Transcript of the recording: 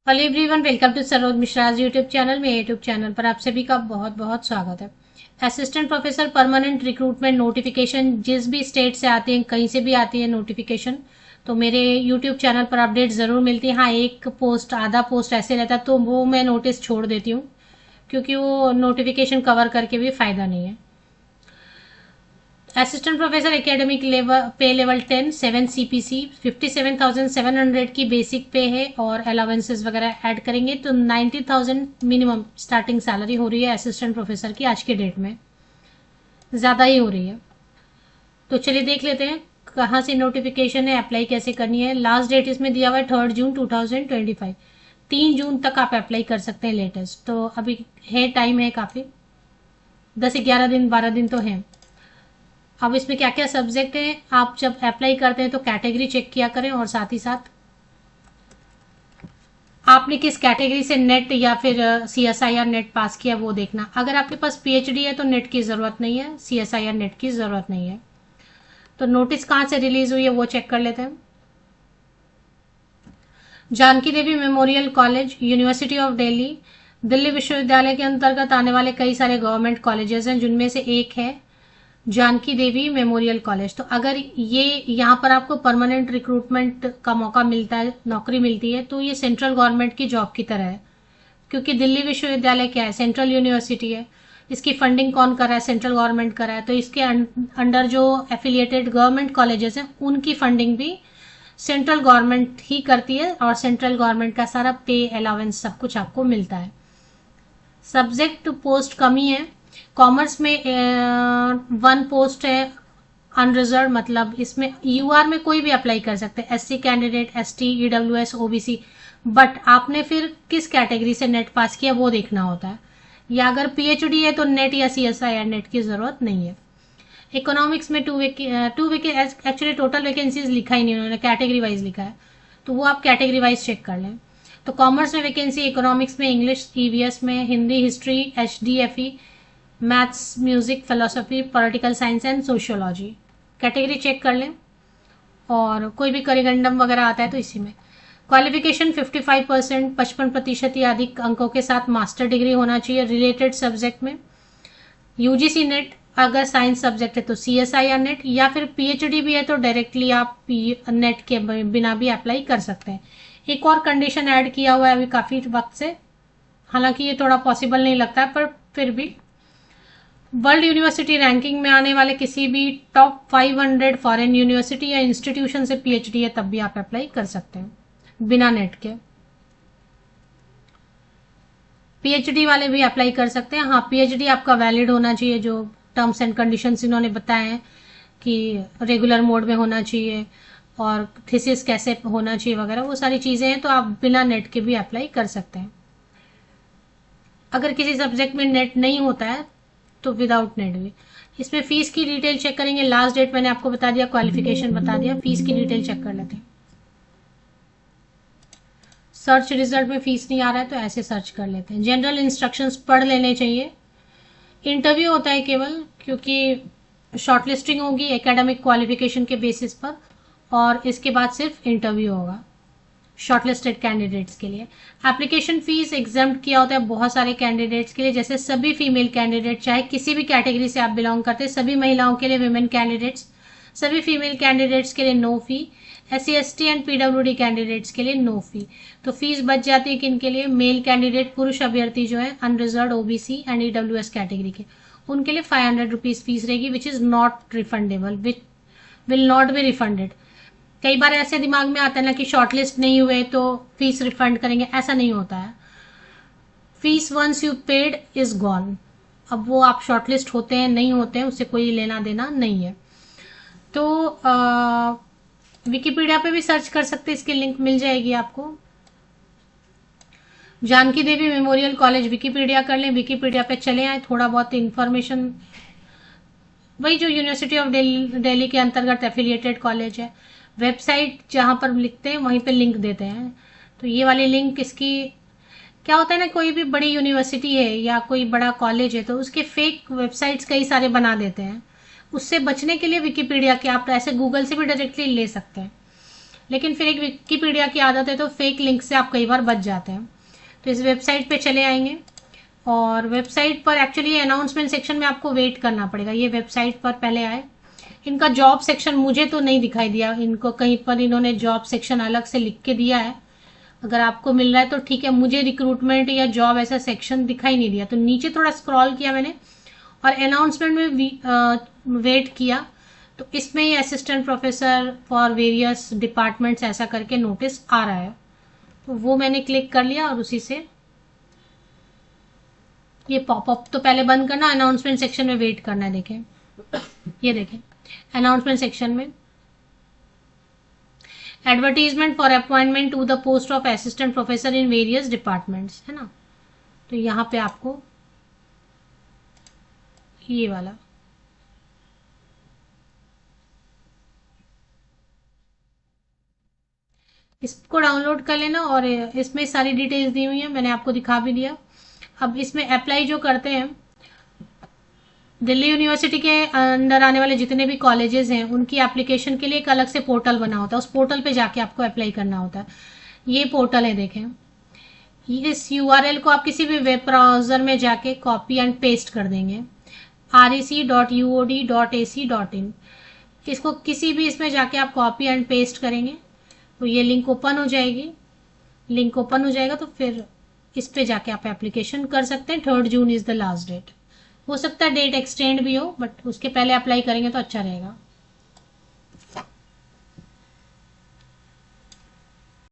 Hello everyone, welcome to Saroj Mishra's YouTube channel. मेरे YouTube channel पर आप सभी का बहुत बहुत स्वागत है। Assistant professor permanent recruitment notification जिस भी स्टेट से आती है, कहीं से भी आती है नोटिफिकेशन, तो मेरे यूट्यूब चैनल पर अपडेट ज़रूर मिलती है। हाँ, एक पोस्ट आधा पोस्ट ऐसे रहता है तो वो मैं नोटिस छोड़ देती हूँ, क्योंकि वो नोटिफिकेशन कवर करके भी फ़ायदा नहीं है। असिस्टेंट प्रोफेसर एकेडमिक लेवल पे लेवल 10 7 CPC 57,700 की बेसिक पे है और अलाउंसेस वगैरह ऐड करेंगे तो 90,000 मिनिमम स्टार्टिंग सैलरी हो रही है असिस्टेंट प्रोफेसर की आज के डेट में। ज़्यादा ही हो रही है। तो चलिए देख लेते हैं कहाँ से नोटिफिकेशन है, अप्लाई कैसे करनी है। लास्ट डेट इसमें दिया हुआ है 3 जून 2025। 3 जून तक आप अप्लाई कर सकते हैं लेटेस्ट, तो अभी है, टाइम है काफ़ी, 10-11 दिन 12 दिन तो है। अब इसमें क्या क्या सब्जेक्ट हैं, आप जब अप्लाई करते हैं तो कैटेगरी चेक किया करें और साथ ही साथ आपने किस कैटेगरी से नेट या फिर CSIR नेट पास किया वो देखना। अगर आपके पास PhD है तो नेट की ज़रूरत नहीं है, CSIR नेट की ज़रूरत नहीं है। तो नोटिस कहाँ से रिलीज हुई है वो चेक कर लेते हैं। Janki Devi memorial college, university of Delhi, Delhi विश्वविद्यालय के अंतर्गत आने वाले कई सारे गवर्नमेंट कॉलेजेस हैं, जिनमें से एक है जानकी देवी मेमोरियल कॉलेज। तो अगर ये यहाँ पर आपको परमानेंट रिक्रूटमेंट का मौका मिलता है, नौकरी मिलती है, तो ये सेंट्रल गवर्नमेंट की जॉब की तरह है, क्योंकि दिल्ली विश्वविद्यालय क्या है, सेंट्रल यूनिवर्सिटी है। इसकी फंडिंग कौन कर रहा है, सेंट्रल गवर्नमेंट कर रहा है। तो इसके अंडर जो एफिलिएटेड गवर्नमेंट कॉलेजेस हैं उनकी फंडिंग भी सेंट्रल गवर्नमेंट ही करती है और सेंट्रल गवर्नमेंट का सारा पे, अलाउंस सब कुछ आपको मिलता है। सब्जेक्ट पोस्ट कम ही है। कॉमर्स में 1 पोस्ट है अनरिजर्व, मतलब इसमें UR में कोई भी अप्लाई कर सकते हैं, SC candidate, ST, EWS, OBC। But आपने फिर किस कैटेगरी से नेट पास किया वो देखना होता है, या अगर PhD है तो नेट या CSIR नेट की ज़रूरत नहीं है। इकोनॉमिक्स में एक्चुअली टोटल वैकेंसीज लिखा ही नहीं उन्होंने, कैटेगरी वाइज लिखा है, तो वो आप कैटेगरी वाइज चेक कर लें। तो कॉमर्स में वैकेंसी, इकोनॉमिक्स में, इंग्लिश EVS में, Hindi, history, HDFE, maths, music, philosophy, political science and sociology. Category check कर लें, और कोई भी करिगंडम वगैरह आता है तो इसी में। क्वालिफिकेशन 55%, 55% या अधिक अंकों के साथ मास्टर डिग्री होना चाहिए रिलेटेड सब्जेक्ट में। UGC नेट, अगर साइंस सब्जेक्ट है तो CSIR नेट, या फिर PhD भी है तो डायरेक्टली आप नेट के बिना भी अप्लाई कर सकते हैं। एक और कंडीशन ऐड किया हुआ है अभी काफ़ी वक्त से, हालांकि ये थोड़ा पॉसिबल नहीं लगता है, पर फिर भी वर्ल्ड यूनिवर्सिटी रैंकिंग में आने वाले किसी भी टॉप 500 फॉरेन यूनिवर्सिटी या इंस्टीट्यूशन से PhD है तब भी आप अप्लाई कर सकते हैं बिना नेट के। PhD वाले भी अप्लाई कर सकते हैं। हाँ, PhD आपका वैलिड होना चाहिए, जो टर्म्स एंड कंडीशंस इन्होंने बताए हैं कि रेगुलर मोड में होना चाहिए और थीसिस कैसे होना चाहिए वगैरह, वो सारी चीज़ें हैं, तो आप बिना नेट के भी अप्लाई कर सकते हैं। अगर किसी सब्जेक्ट में नेट नहीं होता है तो विदाउट नेट भी। इसमें फीस की डिटेल चेक करेंगे। लास्ट डेट मैंने आपको बता दिया, क्वालिफिकेशन बता दिया, फीस की डिटेल चेक कर लेते हैं। सर्च रिजल्ट में फीस नहीं आ रहा है तो ऐसे सर्च कर लेते हैं। जनरल इंस्ट्रक्शंस पढ़ लेने चाहिए। इंटरव्यू होता है केवल, क्योंकि शॉर्टलिस्टिंग होगी एकेडमिक क्वालिफिकेशन के बेसिस पर, और इसके बाद सिर्फ इंटरव्यू होगा शॉर्टलिस्टेड कैंडिडेट्स के लिए। एप्लीकेशन फीस एग्जाम किया होता है बहुत सारे कैंडिडेट्स के लिए, जैसे सभी फीमेल कैंडिडेट, चाहे किसी भी कैटेगरी से आप बिलोंग करते हैं, सभी महिलाओं के लिए, विमेन कैंडिडेट्स, सभी फीमेल कैंडिडेट्स के लिए no fee, SC ST and PWD candidates के लिए नो फी। तो फीस बच जाती है किन के लिए, मेल कैंडिडेट, पुरुष अभ्यर्थी जो है unreserve, OBC and EWS category के, उनके लिए 500 रुपीज फीस रहेगी, which is not refundable, which will not be refunded. कई बार ऐसे दिमाग में आता है ना कि शॉर्टलिस्ट नहीं हुए तो फीस रिफंड करेंगे, ऐसा नहीं होता है। Fees once you paid is gone. अब वो आप शॉर्टलिस्ट होते हैं नहीं होते हैं उससे कोई लेना देना नहीं है। तो विकिपीडिया पे भी सर्च कर सकते हैं, इसकी लिंक मिल जाएगी आपको। Janaki Devi memorial college Wikipedia कर लें, विकिपीडिया पे चले आए, थोड़ा बहुत इंफॉर्मेशन, वही जो यूनिवर्सिटी ऑफ दिल्ली के अंतर्गत एफिलिएटेड कॉलेज है, वेबसाइट जहां पर लिखते हैं वहीं पे लिंक देते हैं। तो ये वाली लिंक इसकी, क्या होता है ना, कोई भी बड़ी यूनिवर्सिटी है या कोई बड़ा कॉलेज है तो उसके फेक वेबसाइट्स कई सारे बना देते हैं। उससे बचने के लिए विकिपीडिया के आप ऐसे गूगल से भी डायरेक्टली ले सकते हैं। लेकिन फिर एक विकिपीडिया की आदत है तो फेक लिंक से आप कई बार बच जाते हैं। तो इस वेबसाइट पे चले आएंगे और वेबसाइट पर एक्चुअली अनाउंसमेंट सेक्शन में आपको वेट करना पड़ेगा। ये वेबसाइट पर पहले आए, इनका जॉब सेक्शन मुझे तो नहीं दिखाई दिया, इनको कहीं पर इन्होंने जॉब सेक्शन अलग से लिख के दिया है। अगर आपको मिल रहा है तो ठीक है, मुझे रिक्रूटमेंट या जॉब ऐसा सेक्शन दिखाई नहीं दिया। तो नीचे थोड़ा स्क्रॉल किया मैंने और अनाउंसमेंट में वेट किया, तो इसमें ही assistant professor for various departments ऐसा करके नोटिस आ रहा है। तो वो मैंने क्लिक कर लिया और उसी से ये पॉपअप तो पहले बंद करना, अनाउंसमेंट सेक्शन में वेट करना है। देखें, ये देखें अनाउंसमेंट सेक्शन में advertisement for appointment to the post of assistant professor in various departments, है ना। तो यहां पे आपको ये वाला इसको डाउनलोड कर लेना और इसमें सारी डिटेल्स दी हुई है, मैंने आपको दिखा भी दिया। अब इसमें अप्लाई जो करते हैं, दिल्ली यूनिवर्सिटी के अंडर आने वाले जितने भी कॉलेजेस हैं उनकी एप्लीकेशन के लिए एक अलग से पोर्टल बना होता है, उस पोर्टल पे जाके आपको अप्लाई करना होता है। ये पोर्टल है, देखें। इस यूआरएल को आप किसी भी वेब ब्राउजर में जाके कॉपी एंड पेस्ट कर देंगे, rec.uod.ac.in। इसको किसी भी इसमें जाके आप कॉपी एंड पेस्ट करेंगे तो ये लिंक ओपन हो जाएगी। लिंक ओपन हो जाएगा तो फिर इस पे जाके आप एप्लीकेशन कर सकते हैं। 3 June is the last date. हो सकता है डेट एक्सटेंड भी हो, बट उसके पहले अप्लाई करेंगे तो अच्छा रहेगा।